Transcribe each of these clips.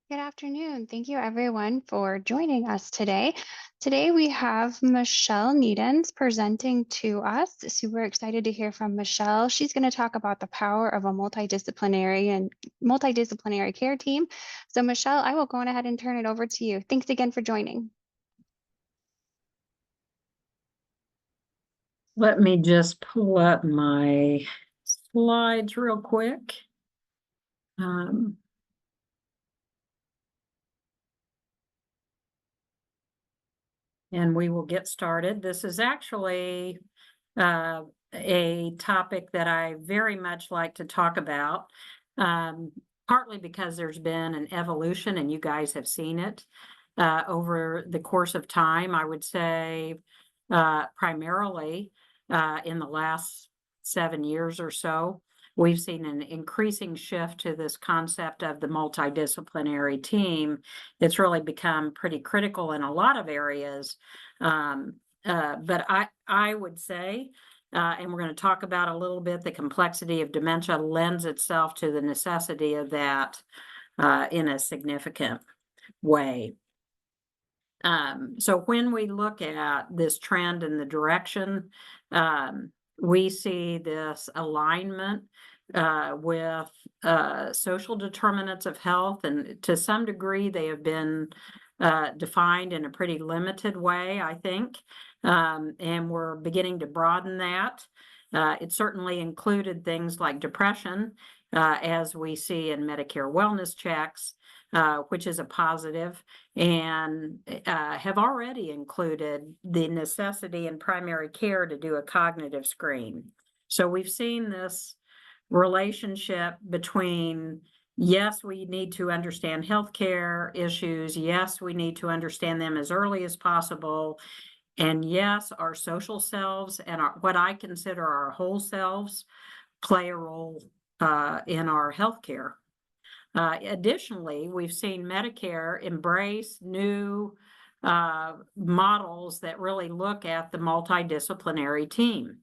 Good afternoon. Thank you, everyone, for joining us today. Today, we have Michelle Needens presenting to us. Super excited to hear from Michelle. She's going to talk about the power of a multidisciplinary care team. So, Michelle, I will go on ahead and turn it over to you. Thanks again for joining. Let me just pull up my slides real quick. Um, and we will get started. This is actually a topic that I very much like to talk about, partly because there's been an evolution and you guys have seen it over the course of time. I would say primarily in the last 7 years or so, we've seen an increasing shift to this concept of the multidisciplinary team. It's really become pretty critical in a lot of areas. But I would say, and we're going to talk about a little bit, the complexity of dementia lends itself to the necessity of that in a significant way. So when we look at this trend and the direction, we see this alignment with social determinants of health, and to some degree they have been defined in a pretty limited way, I think, and we're beginning to broaden that. It certainly included things like depression, as we see in Medicare wellness checks, which is a positive, and have already included the necessity in primary care to do a cognitive screen. So we've seen this relationship between, yes, we need to understand healthcare issues. Yes, we need to understand them as early as possible. And yes, our social selves and what I consider our whole selves play a role in our healthcare. Additionally, we've seen Medicare embrace new models that really look at the multidisciplinary team.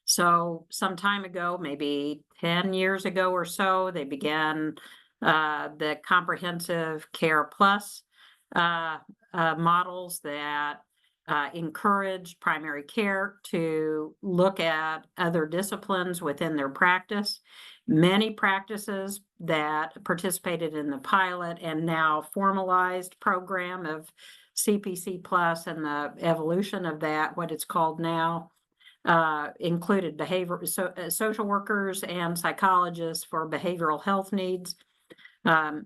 So some time ago, maybe 10 years ago or so, they began the Comprehensive Care Plus models that encouraged primary care to look at other disciplines within their practice. Many practices that participated in the pilot and now formalized program of CPC Plus and the evolution of that, what it's called now, included social workers and psychologists for behavioral health needs.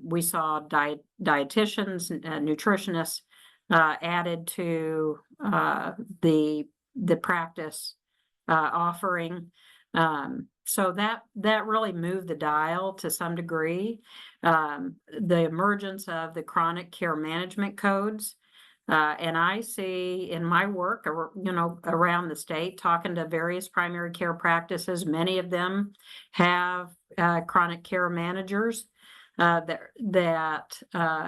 We saw dietitians, nutritionists added to the practice offering. So that really moved the dial to some degree. The emergence of the chronic care management codes. And I see in my work, around the state, talking to various primary care practices, many of them have chronic care managers that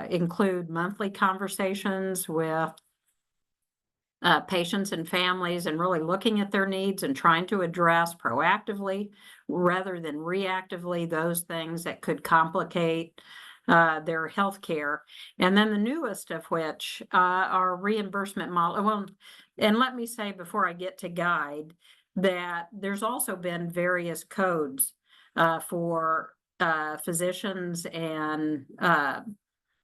include monthly conversations with patients and families, and really looking at their needs and trying to address proactively rather than reactively those things that could complicate their health care. And then the newest of which are reimbursement model. Well, and let me say before I get to guide that there's also been various codes for physicians and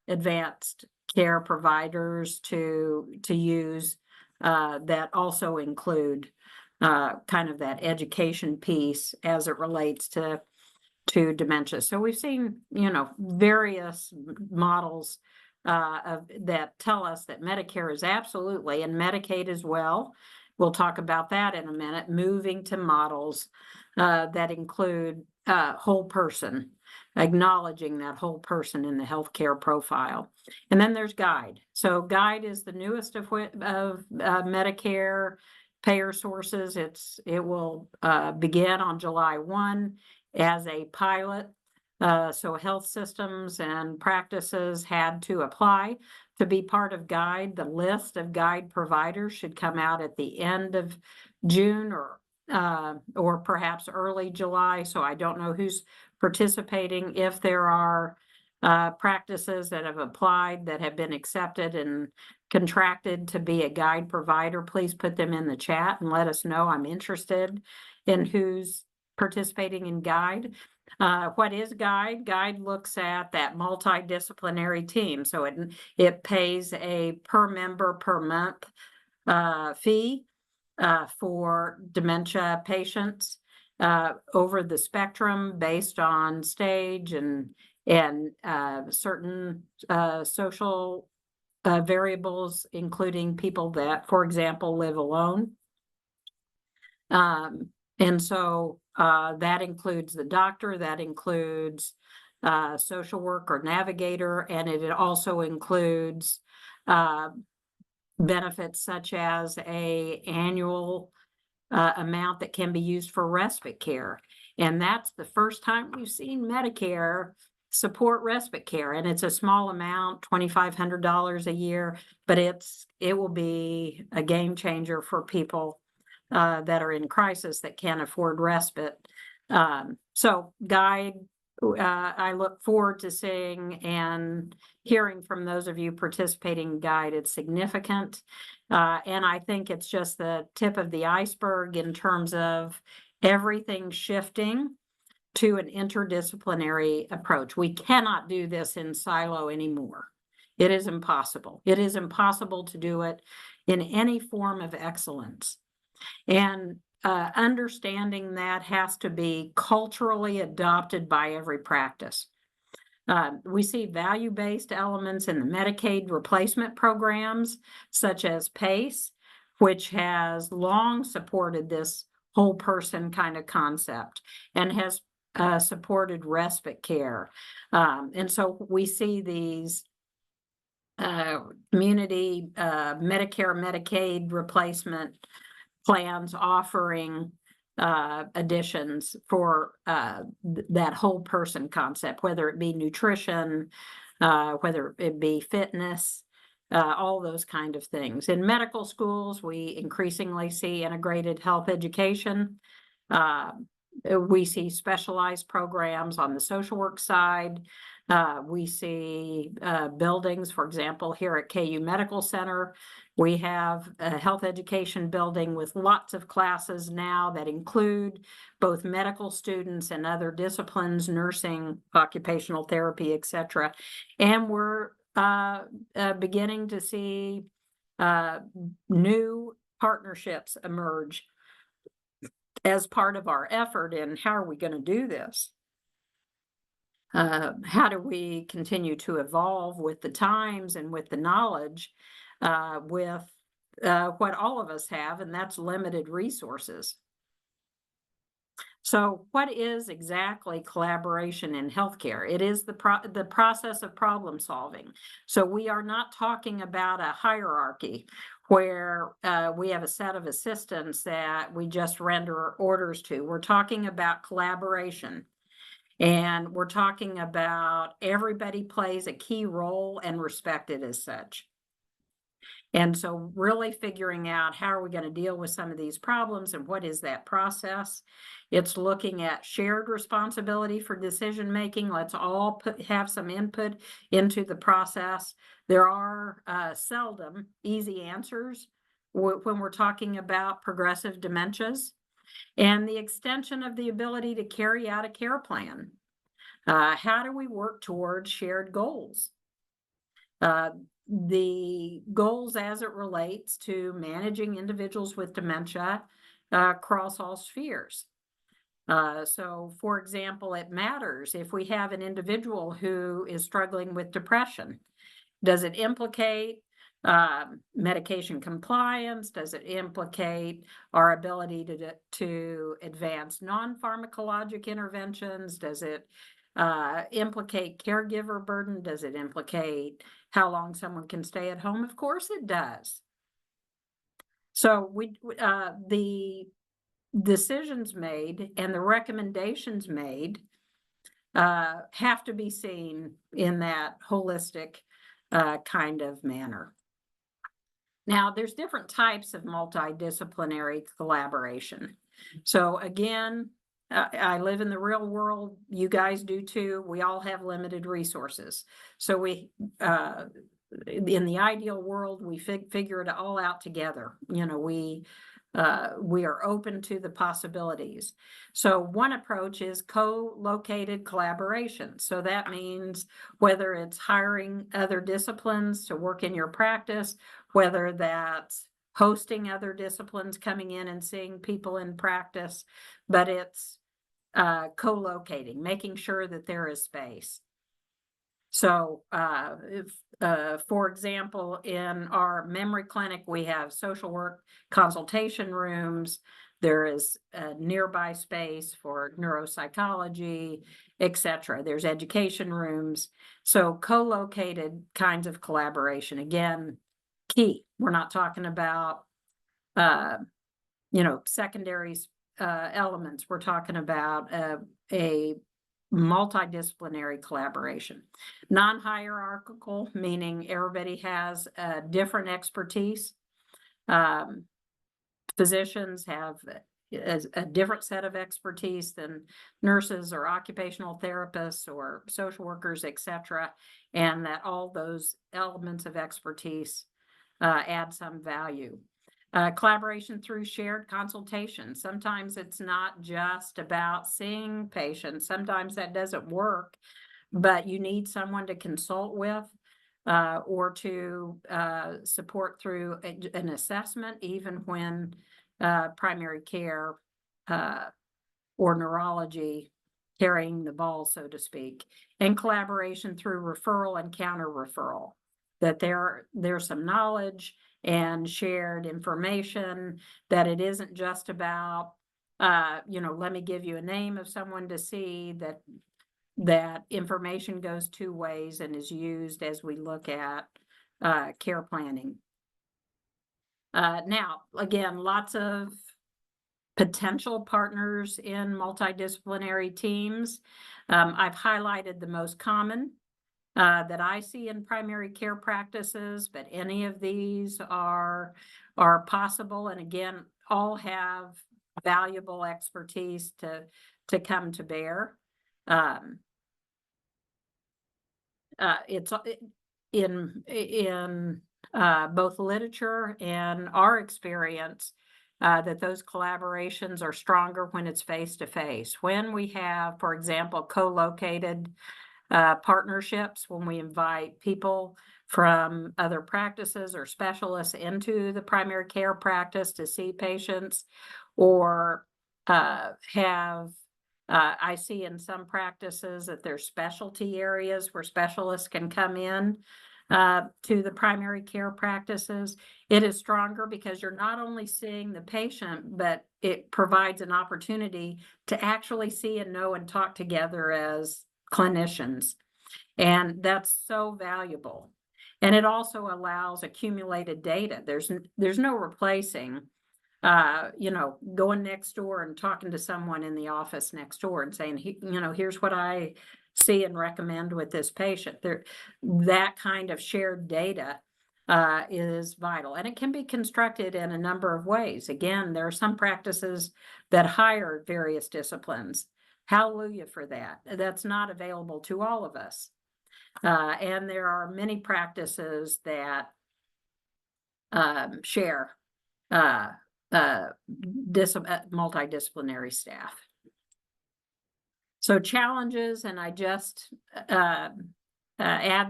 advanced care providers to use that also include kind of that education piece as it relates to dementia. So we've seen, various models that tell us that Medicare is absolutely, and Medicaid as well, we'll talk about that in a minute, moving to models that include whole person, acknowledging that whole person in the healthcare profile. And then there's Guide. So Guide is the newest of Medicare payer sources. It will begin on July 1 as a pilot. So health systems and practices had to apply to be part of Guide. The list of Guide providers should come out at the end of June or perhaps early July. So I don't know who's participating. If there are practices that have applied, that have been accepted and contracted to be a guide provider, please put them in the chat and let us know. I'm interested in who's participating in guide. What is guide? Guide looks at that multidisciplinary team. So it pays a per member per month fee for dementia patients over the spectrum based on stage and certain social variables, including people that, for example, live alone. And so that includes the doctor, that includes social work or navigator, and it also includes benefits such as a annual amount that can be used for respite care. And that's the first time we've seen Medicare support respite care. And it's a small amount, $2,500 a year, but it will be a game changer for people that are in crisis that can't afford respite. So guide, I look forward to seeing and hearing from those of you participating in guide. It's significant. And I think it's just the tip of the iceberg in terms of everything shifting to an interdisciplinary approach. We cannot do this in silo anymore. It is impossible. It is impossible to do it in any form of excellence. And understanding that has to be culturally adopted by every practice. We see value-based elements in the Medicaid replacement programs, such as PACE, which has long supported this whole person kind of concept and has supported respite care. And so we see these community Medicare, Medicaid replacement plans offering additions for that whole person concept, whether it be nutrition, whether it be fitness, all those kind of things. In medical schools, we increasingly see integrated health education. We see specialized programs on the social work side. We see buildings, for example, here at KU Medical Center, we have a health education building with lots of classes now that include both medical students and other disciplines, nursing, occupational therapy, etc. And we're beginning to see new partnerships emerge as part of our effort in how are we going to do this? How do we continue to evolve with the times and with the knowledge, with what all of us have, and that's limited resources. So what is exactly collaboration in healthcare? It is the process of problem solving. So we are not talking about a hierarchy where we have a set of assistants that we just render orders to. We're talking about collaboration. And we're talking about everybody plays a key role and respected as such. And so really figuring out how are we going to deal with some of these problems and what is that process? It's looking at shared responsibility for decision making. Let's all have some input into the process. There are seldom easy answers when we're talking about progressive dementias, and the extension of the ability to carry out a care plan. How do we work towards shared goals? The goals as it relates to managing individuals with dementia across all spheres. So, for example, it matters if we have an individual who is struggling with depression. Does it implicate medication compliance? Does it implicate our ability to advance non-pharmacologic interventions? Does it implicate caregiver burden? Does it implicate how long someone can stay at home? Of course it does. So the decisions made and the recommendations made have to be seen in that holistic kind of manner. Now, there's different types of multidisciplinary collaboration. So again, I live in the real world. You guys do too. We all have limited resources. So in the ideal world, we figure it all out together. We are open to the possibilities. So one approach is co-located collaboration. So that means whether it's hiring other disciplines to work in your practice, whether that's hosting other disciplines, coming in and seeing people in practice, but it's co-locating, making sure that there is space. So, for example, in our memory clinic, we have social work consultation rooms. There is a nearby space for neuropsychology, etc. There's education rooms. So co-located kinds of collaboration, again, key. We're not talking about, secondary elements. We're talking about a multidisciplinary collaboration. Non-hierarchical, meaning everybody has a different expertise. Physicians have a different set of expertise than nurses or occupational therapists or social workers, etc., and that all those elements of expertise add some value. Collaboration through shared consultation. Sometimes it's not just about seeing patients. Sometimes that doesn't work, but you need someone to consult with or to support through an assessment, even when primary care or neurology carrying the ball, so to speak, and collaboration through referral and counter referral. That there's some knowledge and shared information, that it isn't just about, let me give you a name of someone to see, that information goes two ways and is used as we look at care planning. Now, again, lots of potential partners in multidisciplinary teams. I've highlighted the most common that I see in primary care practices, but any of these are possible, and again, all have valuable expertise to come to bear. It's in both literature and our experience that those collaborations are stronger when it's face to face. When we have, for example, co-located partnerships, when we invite people from other practices or specialists into the primary care practice to see patients, or I see in some practices that there's specialty areas where specialists can come in to the primary care practices. It is stronger because you're not only seeing the patient, but it provides an opportunity to actually see and know and talk together as clinicians. And that's so valuable. And it also allows accumulated data. There's no replacing going next door and talking to someone in the office next door and saying, here's what I see and recommend with this patient. That kind of shared data is vital, and it can be constructed in a number of ways. Again, there are some practices that hire various disciplines. Hallelujah for that. That's not available to all of us. And there are many practices that share multidisciplinary staff. So challenges, and I just add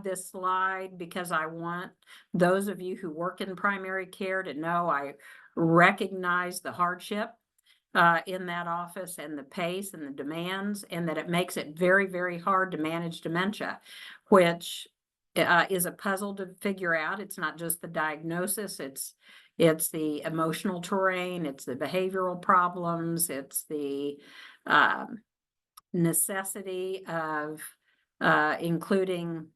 this slide because I want those of you who work in primary care to know I recognize the hardship in that office, and the pace and the demands, and that it makes it very, very hard to manage dementia, which is a puzzle to figure out. It's not just the diagnosis, it's the emotional terrain, it's the behavioral problems, it's the necessity of including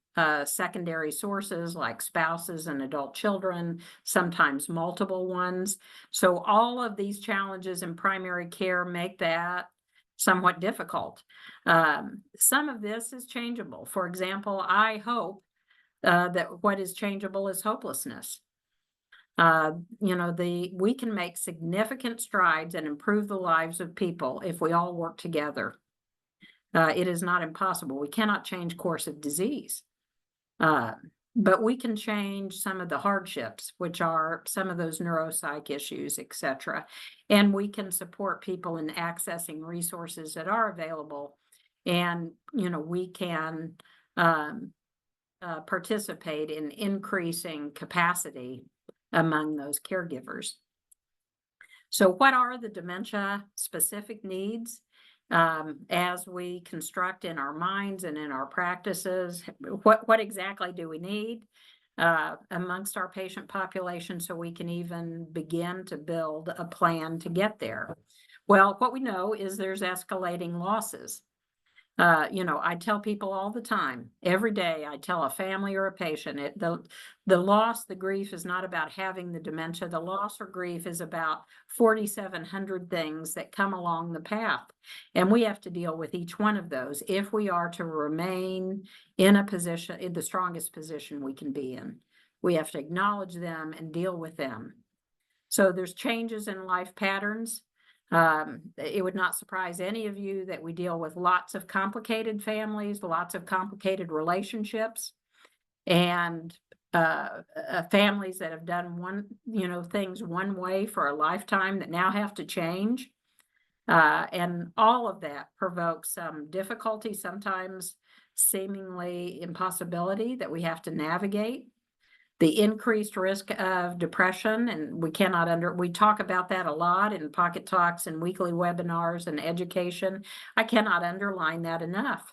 secondary sources like spouses and adult children, sometimes multiple ones. So all of these challenges in primary care make that somewhat difficult. Some of this is changeable. For example, I hope that what is changeable is hopelessness. We can make significant strides and improve the lives of people if we all work together. It is not impossible. We cannot change course of disease. Uh, but we can change some of the hardships, which are some of those neuropsych issues, et cetera. And we can support people in accessing resources that are available. And, we can participate in increasing capacity among those caregivers. So what are the dementia-specific needs? As we construct in our minds and in our practices, what exactly do we need amongst our patient population so we can even begin to build a plan to get there? Well, what we know is there's escalating losses. I tell people all the time, every day I tell a family or a patient, the loss, the grief is not about having the dementia. The loss or grief is about 4,700 things that come along the path. And we have to deal with each one of those if we are to remain in the strongest position we can be in. We have to acknowledge them and deal with them. So there's changes in life patterns. It would not surprise any of you that we deal with lots of complicated families, lots of complicated relationships, and families that have done things one way for a lifetime that now have to change. And all of that provokes some difficulty, sometimes seemingly impossibility that we have to navigate. The increased risk of depression, and we talk about that a lot in pocket talks and weekly webinars and education. I cannot underline that enough.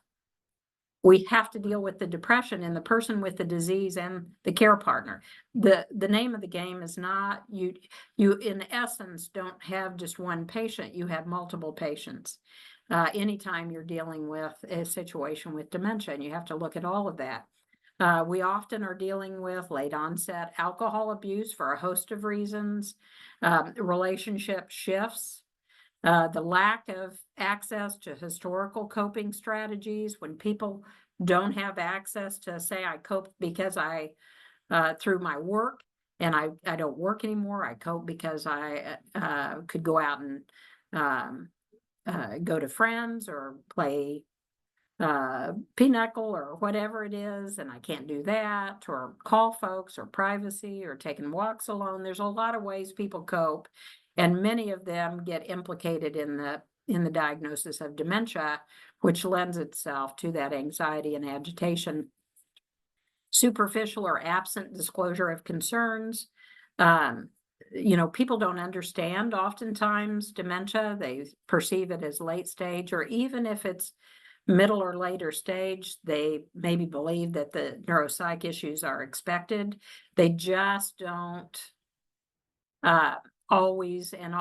We have to deal with the depression in the person with the disease and the care partner. The name of the game is not you in essence don't have just one patient, you have multiple patients. Anytime you're dealing with a situation with dementia, and you have to look at all of that. We often are dealing with late onset alcohol abuse for a host of reasons, relationship shifts, the lack of access to historical coping strategies when people don't have access to say, I cope because through my work and I don't work anymore. I cope because I could go out and go to friends or play pinochle or whatever it is, and I can't do that, or call folks, or privacy, or taking walks alone. There's a lot of ways people cope, and many of them get implicated in the diagnosis of dementia, which lends itself to that anxiety and agitation. Superficial or absent disclosure of concerns. People don't understand oftentimes dementia. They perceive it as late stage, or even if it's middle or later stage, they maybe believe that the neuropsych issues are expected. They just don't always, and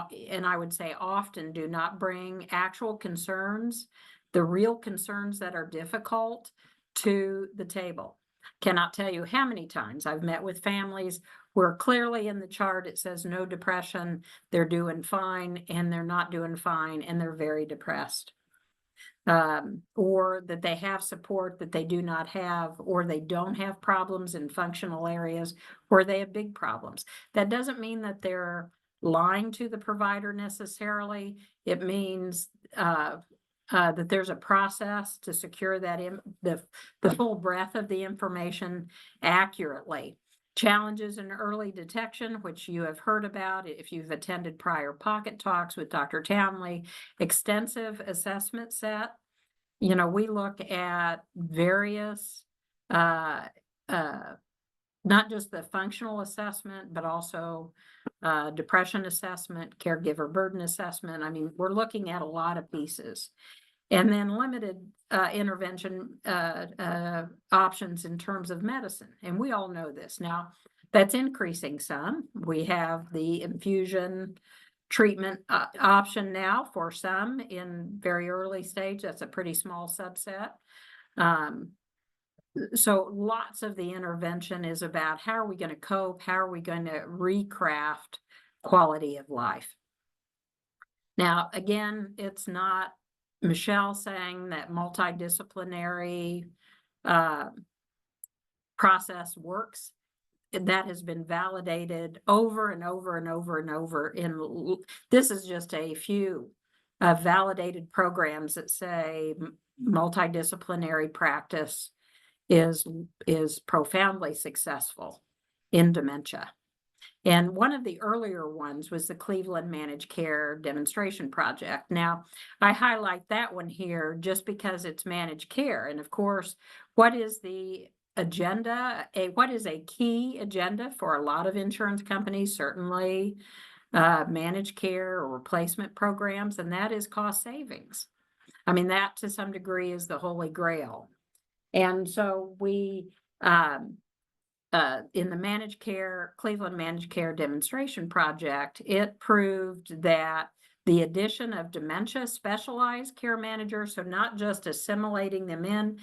I would say often, do not bring actual concerns, the real concerns that are difficult, to the table. Cannot tell you how many times I've met with families where clearly in the chart it says no depression, they're doing fine, and they're not doing fine, and they're very depressed. Or that they have support that they do not have, or they don't have problems in functional areas, or they have big problems. That doesn't mean that they're lying to the provider necessarily. It means that there's a process to secure that the full breadth of the information accurately. Challenges in early detection, which you have heard about if you've attended prior pocket talks with Dr. Townley. Extensive assessment set. We look at various, not just the functional assessment, but also depression assessment, caregiver burden assessment. I mean, we're looking at a lot of pieces. And then limited intervention options in terms of medicine. And we all know this. Now, that's increasing some. We have the infusion treatment option now for some in very early stage. That's a pretty small subset. So lots of the intervention is about how are we going to cope? How are we going to recraft quality of life? Now, again, it's not Michelle saying that multidisciplinary process works. that has been validated over and over and over and over. This is just a few validated programs that say multidisciplinary practice is profoundly successful in dementia. And one of the earlier ones was the Cleveland Managed Care Demonstration Project. Now, I highlight that one here just because it's managed care. And of course, what is the agenda? What is a key agenda for a lot of insurance companies, certainly managed care or replacement programs, and that is cost savings. I mean, that to some degree is the holy grail. And so we, in the Cleveland Managed Care Demonstration Project, it proved that the addition of dementia specialized care managers, so not just assimilating them in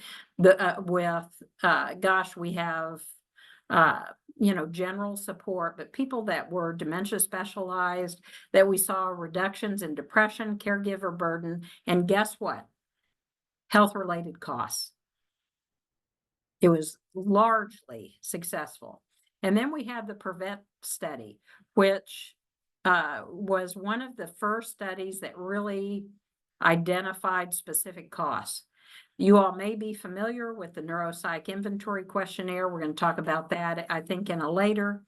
we have general support, but people that were dementia specialized, that we saw reductions in depression, caregiver burden, and guess what? Health-related costs. It was largely successful. And then we had the PREVENT study, which was one of the first studies that really identified specific costs. You all may be familiar with the Neuropsych Inventory Questionnaire. We're going to talk about that, I think, in a later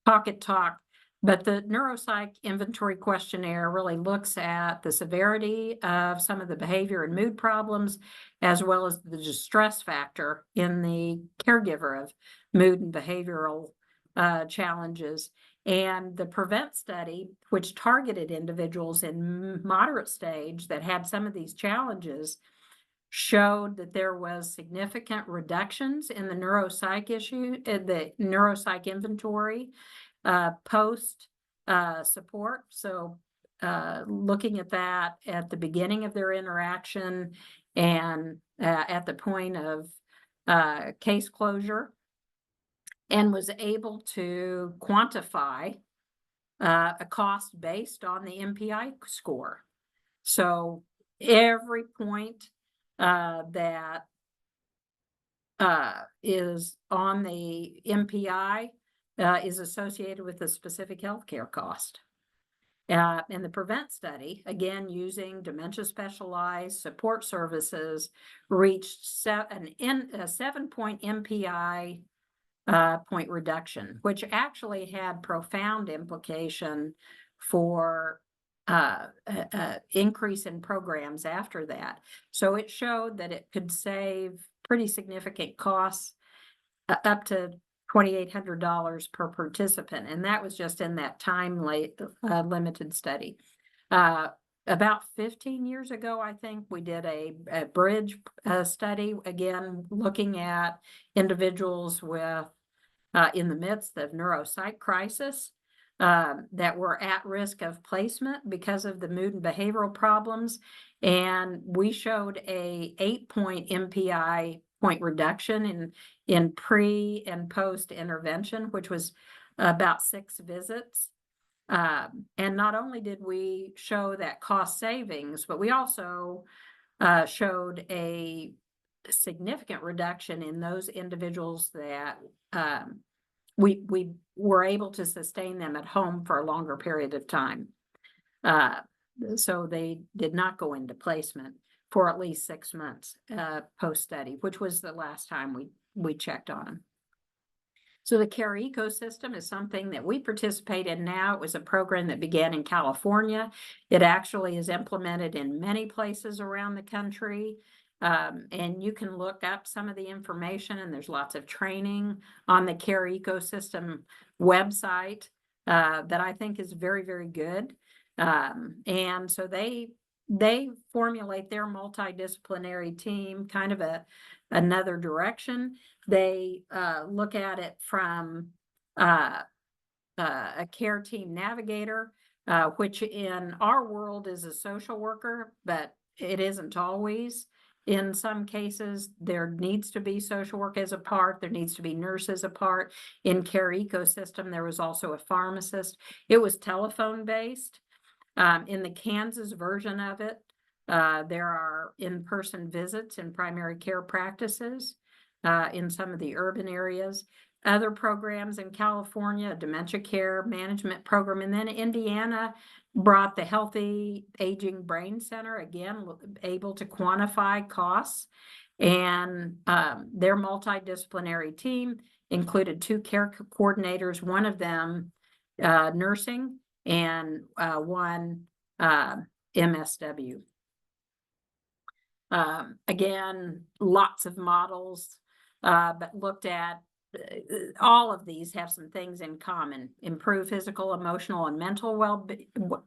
pocket talk. But the Neuropsych Inventory Questionnaire really looks at the severity of some of the behavior and mood problems, as well as the distress factor in the caregiver of mood and behavioral challenges. And the PREVENT study, which targeted individuals in moderate stage that had some of these challenges, showed that there was significant reductions in the neuropsych the neuropsych inventory post support. So looking at that at the beginning of their interaction and at the point of case closure, and was able to quantify a cost based on the MPI score. So every point that is on the MPI is associated with a specific healthcare cost. In the PREVENT study, again, using dementia specialized support services, reached a 7-point MPI point reduction, which actually had profound implication for increase in programs after that. So it showed that it could save pretty significant costs, up to $2,800 per participant, and that was just in that time limited study. About 15 years ago, I think, we did a bridge study, again, looking at individuals with in the midst of neuropsych crisis that were at risk of placement because of the mood and behavioral problems. And we showed a 8-point MPI point reduction in pre and post intervention, which was about 6 visits. And not only did we show that cost savings, but we also showed a significant reduction in those individuals that we were able to sustain them at home for a longer period of time. So they did not go into placement for at least 6 months post-study, which was the last time we checked on them. So the care ecosystem is something that we participate in now. It was a program that began in California. It actually is implemented in many places around the country. And you can look up some of the information, and there's lots of training on the care ecosystem website that I think is very, very good. And so they formulate their multidisciplinary team kind of another direction. They look at it from a care team navigator, which in our world is a social worker, but it isn't always. In some cases, there needs to be social work as a part. There needs to be nurses a part. In care ecosystem, there was also a pharmacist. It was telephone based. In the Kansas version of it, there are in-person visits in primary care practices. in some of the urban areas. Other programs in California, a dementia care management program, and then Indiana brought the Healthy Aging Brain Center, again, able to quantify costs. And their multidisciplinary team included 2 care coordinators, one of them nursing and one MSW. Again, lots of models, but looked at all of these have some things in common: improve physical, emotional, and mental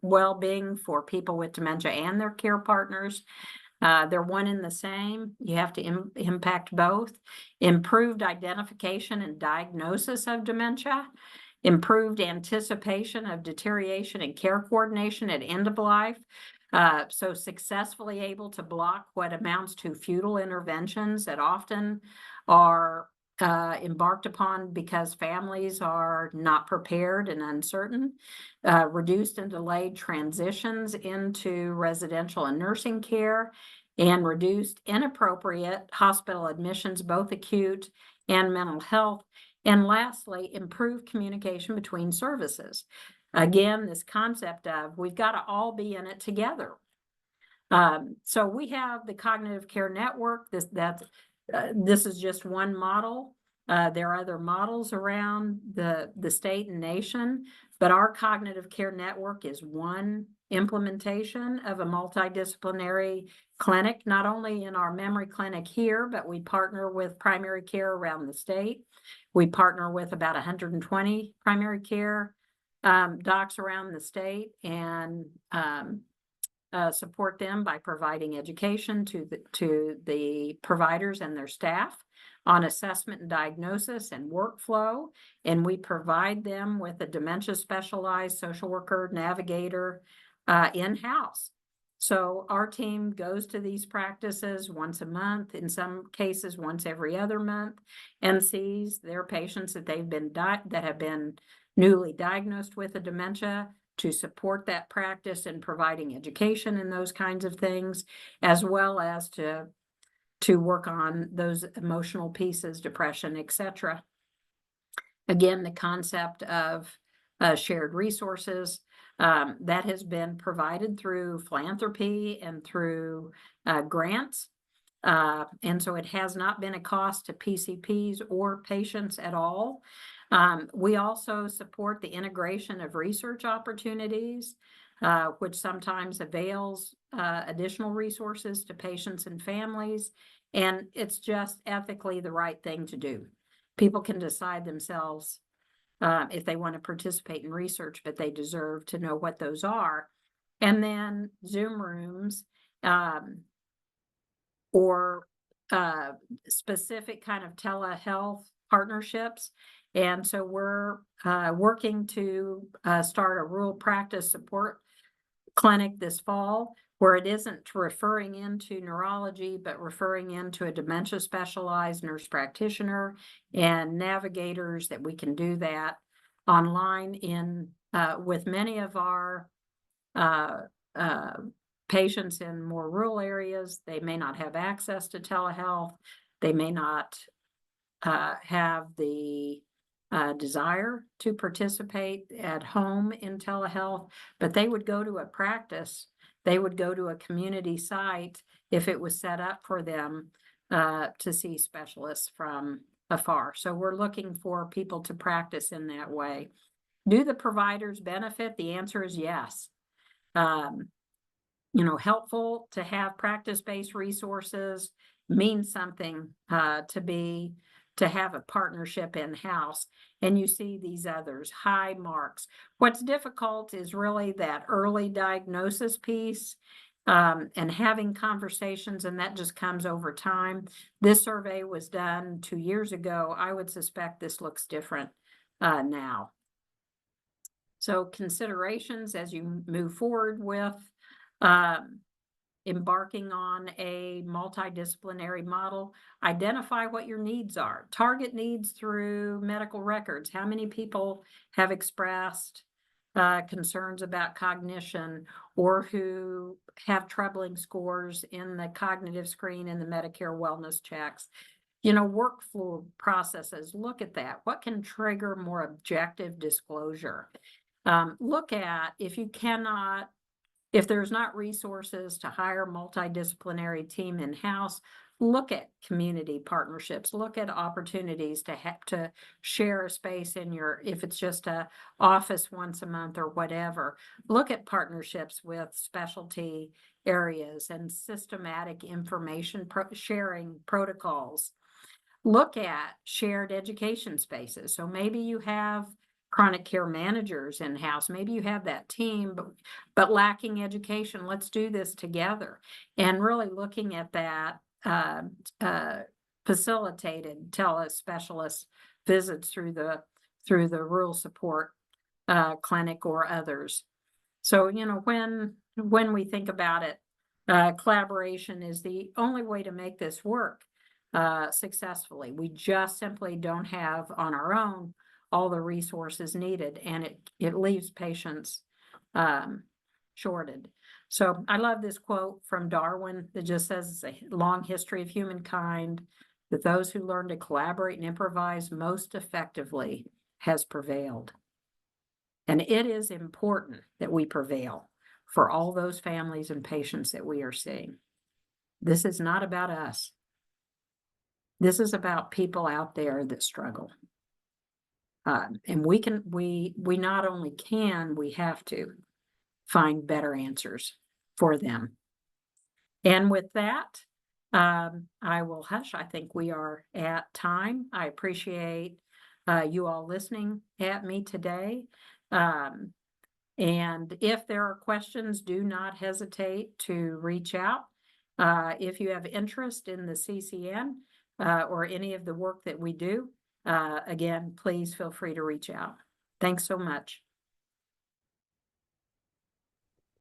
well-being for people with dementia and their care partners. They're one and the same. You have to impact both. Improved identification and diagnosis of dementia, improved anticipation of deterioration and care coordination at end of life. So successfully able to block what amounts to futile interventions that often are embarked upon because families are not prepared and uncertain. Reduced and delayed transitions into residential and nursing care, and reduced inappropriate hospital admissions, both acute and mental health. And lastly, improved communication between services. Again, this concept of we've got to all be in it together. So we have the Cognitive Care Network. This is just one model. There are other models around the state and nation, but our Cognitive Care Network is one implementation of a multidisciplinary clinic, not only in our memory clinic here, but we partner with primary care around the state. We partner with about 120 primary care docs around the state, and support them by providing education to the providers and their staff on assessment and diagnosis and workflow. And we provide them with a dementia specialized social worker navigator in-house. So our team goes to these practices once a month, in some cases once every other month, and sees their patients that that have been newly diagnosed with a dementia, to support that practice in providing education and those kinds of things, as well as to work on those emotional pieces, depression, etc. Again, the concept of shared resources that has been provided through philanthropy and through grants. And so it has not been a cost to PCPs or patients at all. We also support the integration of research opportunities, which sometimes avails additional resources to patients and families. And it's just ethically the right thing to do. People can decide themselves if they want to participate in research, but they deserve to know what those are. And then Zoom rooms or specific kind of telehealth partnerships. And so we're working to start a rural practice support clinic this fall, where it isn't referring into neurology, but referring into a dementia specialized nurse practitioner and navigators, that we can do that online with many of our patients in more rural areas. They may not have access to telehealth. They may not have the desire to participate at home in telehealth, but they would go to a practice. They would go to a community site if it was set up for them to see specialists from afar. So we're looking for people to practice in that way. Do the providers benefit? The answer is yes. Helpful to have practice-based resources means something to have a partnership in-house. And you see these others, high marks. What's difficult is really that early diagnosis piece and having conversations, and that just comes over time. This survey was done 2 years ago. I would suspect this looks different now. So considerations as you move forward with embarking on a multidisciplinary model: identify what your needs are. Target needs through medical records. How many people have expressed concerns about cognition, or who have troubling scores in the cognitive screen and the Medicare wellness checks? workflow processes, look at that. What can trigger more objective disclosure? Look at if there's not resources to hire a multidisciplinary team in-house, look at community partnerships, look at opportunities to share a space if it's just a office once a month or whatever. Look at partnerships with specialty areas and systematic information sharing protocols. Look at shared education spaces. So maybe you have chronic care managers in-house. Maybe you have that team, but lacking education. Let's do this together. And really looking at that facilitated telespecialist visits through the rural support clinic or others. So, when we think about it, collaboration is the only way to make this work successfully. We just simply don't have on our own all the resources needed, and it leaves patients shorted. So I love this quote from Darwin that just says it's a long history of humankind that those who learn to collaborate and improvise most effectively has prevailed. And it is important that we prevail for all those families and patients that we are seeing. This is not about us. This is about people out there that struggle. And we not only can, we have to find better answers for them. And with that, I will hush. I think we are at time. I appreciate you all listening at me today. And if there are questions, do not hesitate to reach out. If you have interest in the CCN or any of the work that we do, again, please feel free to reach out. Thanks so much.